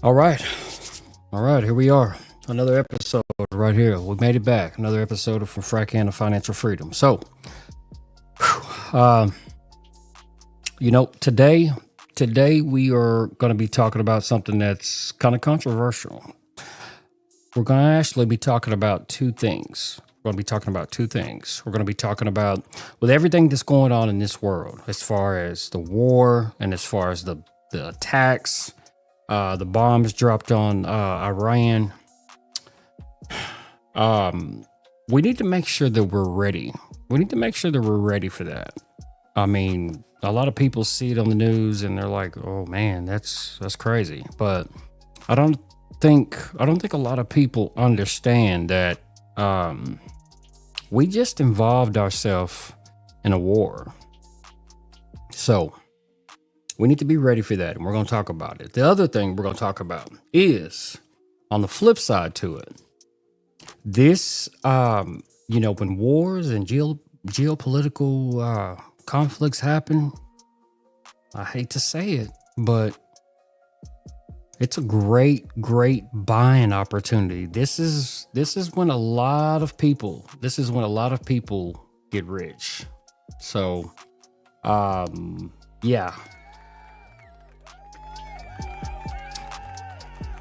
All right. All right. Here we are. Another episode right here. We made it back. Another episode from Frack and Financial Freedom. So, uh, today we are going to be talking about something that's kind of controversial. We're going to actually be talking about two things. We're going to be talking about two things. We're going to be talking about with everything that's going on in this world, as far as the war and as far as the attacks, the bombs dropped on Iran. We need to make sure that we're ready. We need to make sure that we're ready for that. I mean, a lot of people see it on the news and they're like, "Oh man, that's crazy." But I don't think a lot of people understand that we just involved ourselves in a war. So we need to be ready for that, and we're going to talk about it. The other thing we're going to talk about is on the flip side to it. This, when wars and geopolitical conflicts happen, I hate to say it, but it's a great buying opportunity. This is when a lot of people get rich. So, yeah.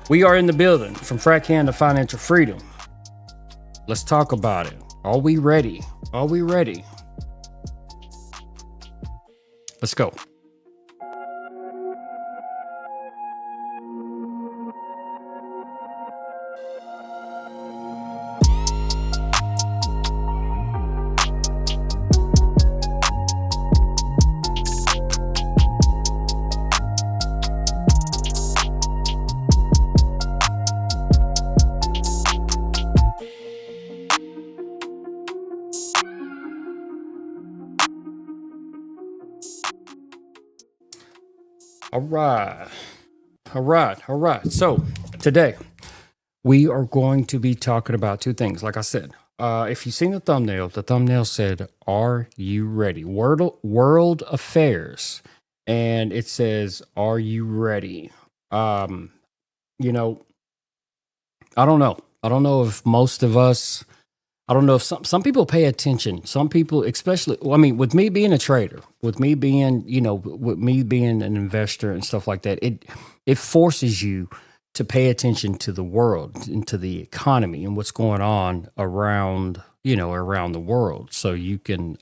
We are in the building from Frack Hand to Financial Freedom. Let's talk about it. Are we ready? Are we ready? Let's go. All right. So today we are going to be talking about two things. Like I said, if you've seen the thumbnail said, "Are you ready?" World affairs, and it says, "Are you ready?" You know, I don't know. I don't know if most of us. I don't know if some people pay attention. Some people, especially, well, I mean, with me being a trader, with me being, with me being an investor and stuff like that, it forces you to pay attention to the world and to the economy and what's going on around, around the world, so you can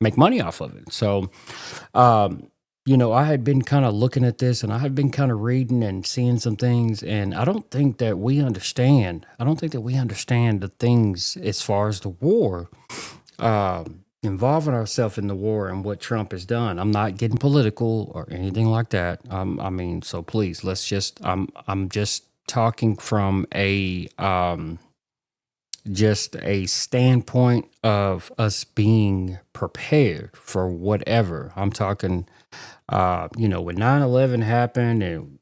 make money off of it. So, I had been kind of looking at this and I had been kind of reading and seeing some things. And I don't think that we understand. I don't think that we understand the things as far as the war, involving ourselves in the war and what Trump has done. I'm not getting political or anything like that. So please, I'm just talking from just a standpoint of us being prepared for whatever. I'm talking, when 9/11 happened, and,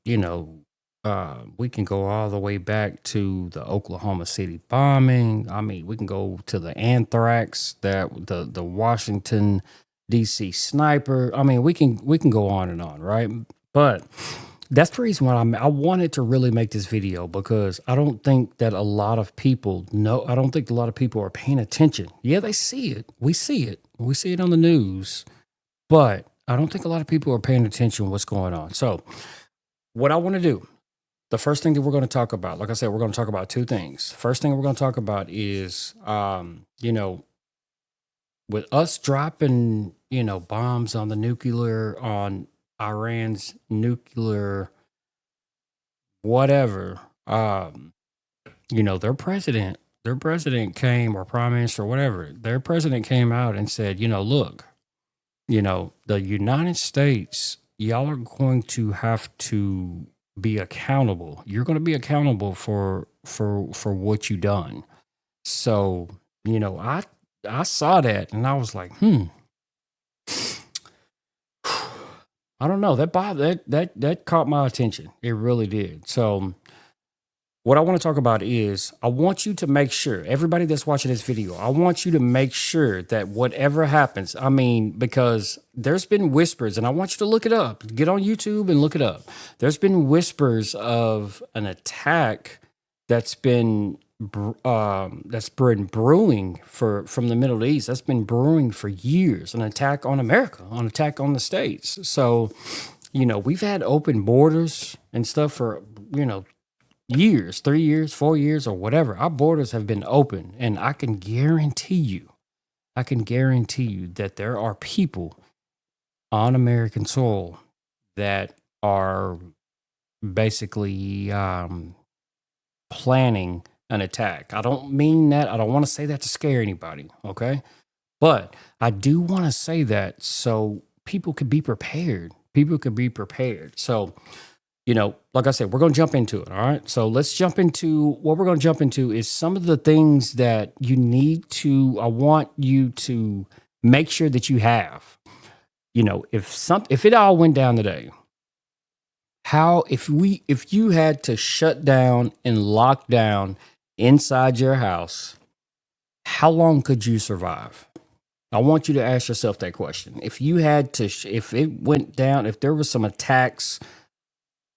we can go all the way back to the Oklahoma City bombing. I mean, we can go to the anthrax, that the Washington DC sniper. I mean, we can go on and on, right? But that's the reason why I wanted to really make this video, because I don't think that a lot of people know. I don't think a lot of people are paying attention. Yeah, they see it. We see it. We see it on the news, but I don't think a lot of people are paying attention to what's going on. So, what I want to do, the first thing that we're going to talk about, like I said, we're going to talk about two things. First thing we're going to talk about is, with us dropping, bombs on the nuclear, on Iran's nuclear, whatever, their president came, or prime minister, whatever, their president came out and said, look, the United States, y'all are going to have to be accountable. You're going to be accountable for what you done. So, I saw that and I was like, I don't know. That caught my attention. It really did. So what I want to talk about is I want you to make sure, everybody that's watching this video, I want you to make sure that whatever happens, I mean, because there's been whispers, and I want you to look it up. Get on YouTube and look it up. There's been whispers of an attack that's been brewing from the Middle East. That's been brewing for years. An attack on America, an attack on the states. So, we've had open borders and stuff for years, 3 years, 4 years, or whatever. Our borders have been open, and I can guarantee you that there are people on American soil that are basically planning an attack. I don't mean that. I don't want to say that to scare anybody. Okay. But I do want to say that so people could be prepared. People could be prepared. So, like I said, we're going to jump into it. All right. So let's jump into what we're going to jump into is some of the things that I want you to make sure that you have. If it all went down today, if you had to shut down and lock down inside your house, how long could you survive? I want you to ask yourself that question. If you had to, if it went down, if there was some attacks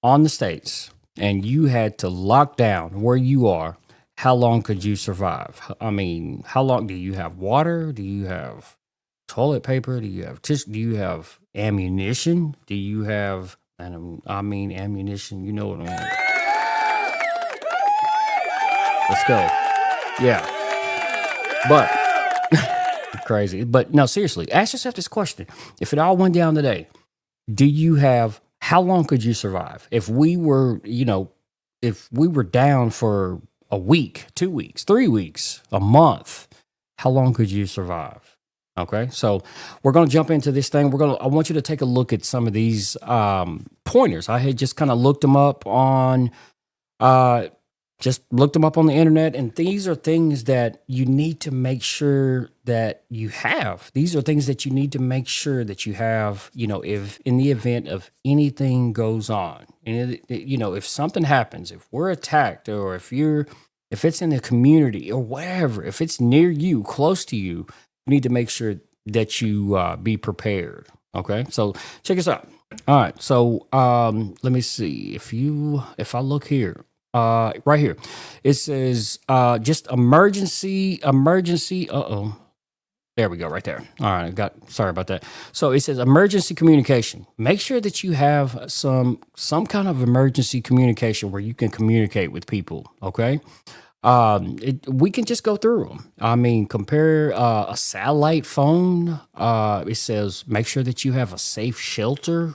on the states and you had to lock down where you are, how long could you survive? I mean, how long do you have water? Do you have toilet paper? Do you have tissue? Do you have ammunition? Do you have, and I mean ammunition, you know what I mean. Let's go. Yeah. But crazy. But no, seriously, ask yourself this question. If it all went down today, how long could you survive? If we were down for a week, 2 weeks, 3 weeks, a month, how long could you survive? Okay. So we're going to jump into this thing. I want you to take a look at some of these pointers. I had just kind of looked them up on the internet, and these are things that you need to make sure that you have. These are things that you need to make sure that you have, if in the event of anything goes on, and if something happens, if we're attacked, or if it's in the community or wherever, if it's near you, close to you, you need to make sure that you be prepared. Okay. So check this out. All right. So let me see if I look here. Right here, it says just emergency. There we go, right there. All right, sorry about that. So it says emergency communication. Make sure that you have some kind of emergency communication where you can communicate with people. Okay. We can just go through them. I mean, compare a satellite phone. It says make sure that you have a safe shelter.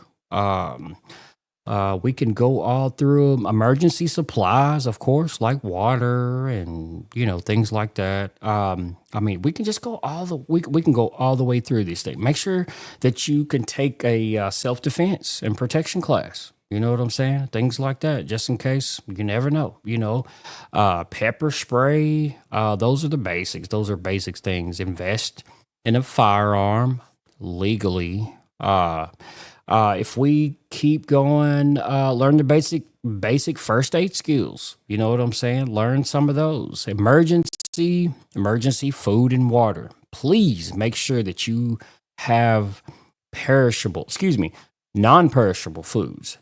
We can go all through 'em. Emergency supplies, of course, like water and things like that. I mean, we can just go we can go all the way through these things. Make sure that you can take a self defense and protection class. You know what I'm saying? Things like that, just in case. You never know. Pepper spray. Those are the basics. Those are basic things. Invest in a firearm legally. If we keep going, learn the basic first aid skills. You know what I'm saying? Learn some of those. Emergency food and water. Please make sure that you have non-perishable foods.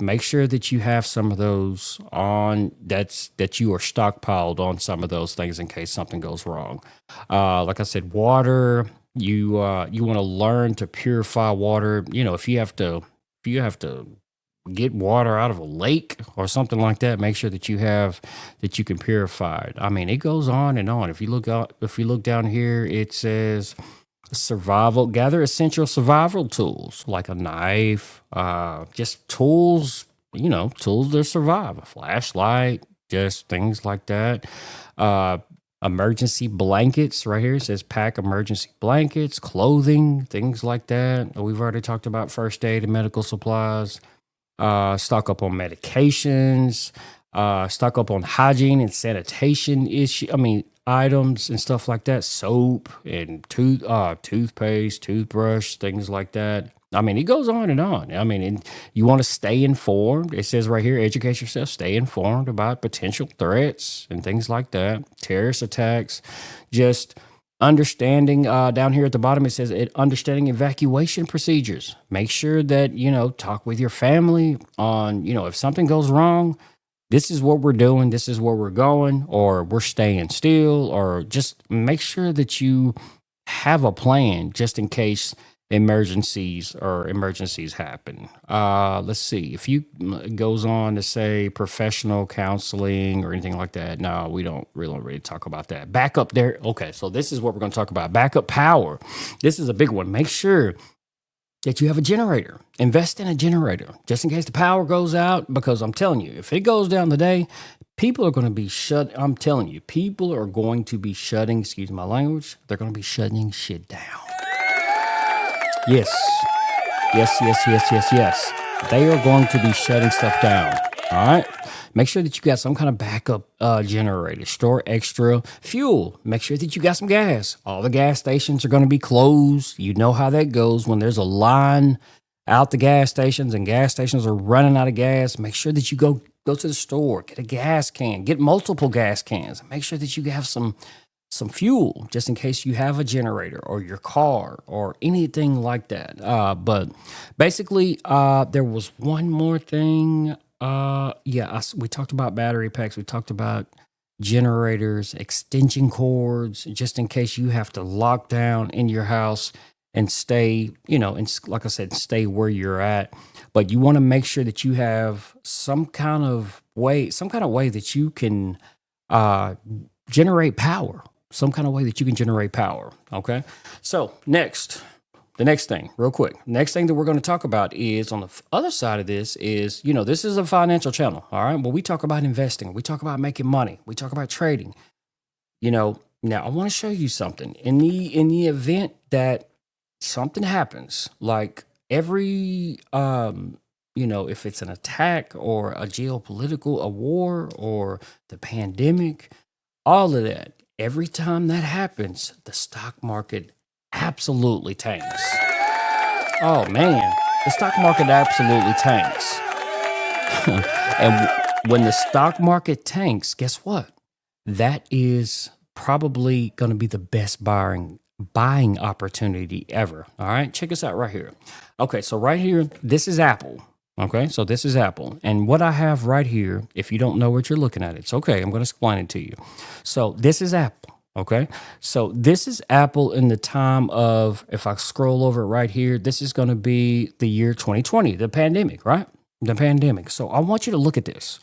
Make sure that you have some of those that you are stockpiled on some of those things in case something goes wrong. Like I said, water. You want to learn to purify water. If you have to get water out of a lake or something like that, make sure that you can purify it. I mean, it goes on and on. If you look down here, it says gather essential survival tools like a knife, just tools, tools to survive, a flashlight, just things like that. Emergency blankets right here. It says pack emergency blankets, clothing, things like that. We've already talked about first aid and medical supplies. Stock up on medications. Stock up on hygiene and sanitation items and stuff like that. Soap and toothpaste, toothbrush, things like that. I mean, it goes on and on. I mean, and you want to stay informed. It says right here, educate yourself, stay informed about potential threats and things like that, terrorist attacks, just understanding down here at the bottom, it says understanding evacuation procedures. Make sure that, talk with your family on, if something goes wrong, this is what we're doing, this is where we're going, or we're staying still, or just make sure that you have a plan just in case emergencies happen. Let's see if you it goes on to say professional counseling or anything like that. No, we don't really talk about that. Backup there. Okay, so this is what we're going to talk about. Backup power. This is a big one. Make sure that you have a generator. Invest in a generator just in case the power goes out, because I'm telling you, if it goes down today, people are going to be I'm telling you, people are going to be shutting, excuse my language, they're going to be shutting shit down. Yes. They are going to be shutting stuff down. All right. Make sure that you got some kind of backup generator. Store extra fuel. Make sure that you got some gas. All the gas stations are going to be closed. You know how that goes when there's a line out the gas stations and gas stations are running out of gas. Make sure that you go to the store, get a gas can, get multiple gas cans. Make sure that you have some fuel just in case you have a generator or your car or anything like that. But basically, there was one more thing. We talked about battery packs. We talked about generators, extension cords, just in case you have to lock down in your house and stay, and like I said, stay where you're at. But you want to make sure that you have some kind of way that you can generate power. Some kind of way that you can generate power. Okay. So the next thing, real quick, next thing that we're going to talk about is on the other side of this is, this is a financial channel. All right. Well, we talk about investing. We talk about making money. We talk about trading. Now I want to show you something in the event that something happens, like every, if it's an attack or a a war or the pandemic, all of that. Every time that happens, the stock market absolutely tanks. Oh man, the stock market absolutely tanks. And when the stock market tanks, guess what? That is probably going to be the best buying opportunity ever. All right, check us out right here. Okay, so right here, this is Apple. Okay, so this is Apple. And what I have right here, if you don't know what you're looking at, it's okay. I'm going to explain it to you. So this is Apple. Okay, so this is Apple in the time of, if I scroll over right here, this is going to be the year 2020, the pandemic, right? The pandemic. So I want you to look at this.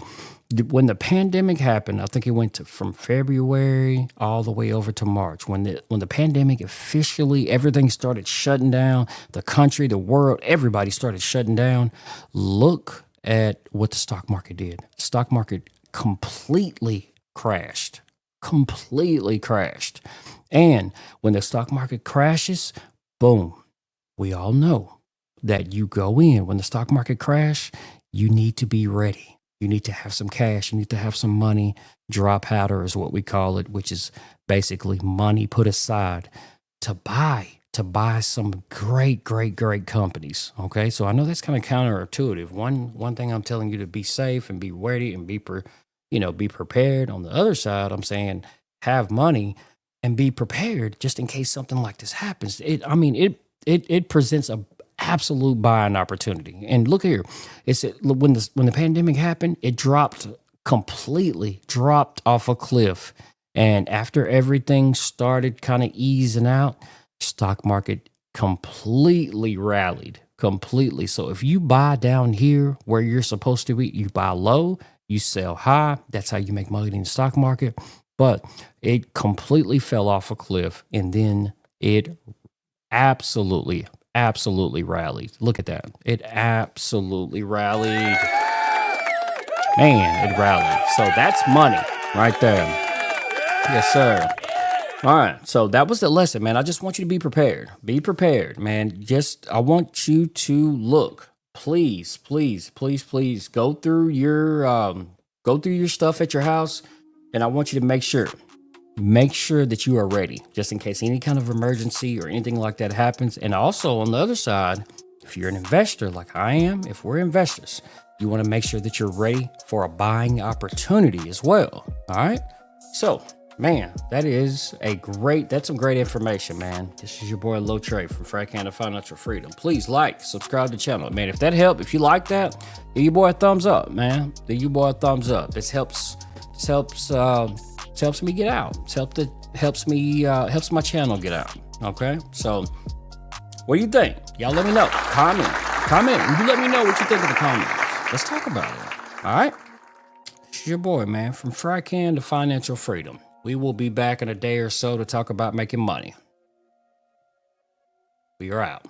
When the pandemic happened, I think it went from February all the way over to March. When the pandemic officially, everything started shutting down, the country, the world, everybody started shutting down. Look at what the stock market did. The stock market completely crashed. And when the stock market crashes, boom, we all know that you go in. When the stock market crash, you need to be ready. You need to have some cash. You need to have some money. Dry powder is what we call it, which is basically money put aside to buy some great companies. Okay, so I know that's kind of counterintuitive. One thing I'm telling you to be safe and be ready and be prepared. On the other side, I'm saying have money and be prepared just in case something like this happens. It presents a absolute buying opportunity. And look here, it's when the pandemic happened, it dropped off a cliff. And after everything started kind of easing out, stock market completely rallied. So if you buy down here where you're supposed to be, you buy low, you sell high. That's how you make money in the stock market. But it completely fell off a cliff, and then it absolutely rallied. Look at that. It absolutely rallied. Man, it rallied. So that's money right there. Yes, sir. All right. So that was the lesson, man. I just want you to be prepared. Be prepared, man. I want you to look. Please go through your stuff at your house, and I want you to make sure that you are ready just in case any kind of emergency or anything like that happens. And also on the other side, If you're an investor like I am, if we're investors, you want to make sure that you're ready for a buying opportunity as well. All right. So, man, that's some great information, man. This is your boy Low Trey from Frank Hand of Financial Freedom. Please like, subscribe to the channel, man. If that helped, if you like that, give your boy a thumbs up, man. Give your boy a thumbs up. This helps me get out. Helps my channel get out. Okay. So, what do you think? Y'all let me know. Comment. You let me know what you think in the comments. Let's talk about it. All right. This is your boy, man, from Fry Can to Financial Freedom. We will be back in a day or so to talk about making money. We are out.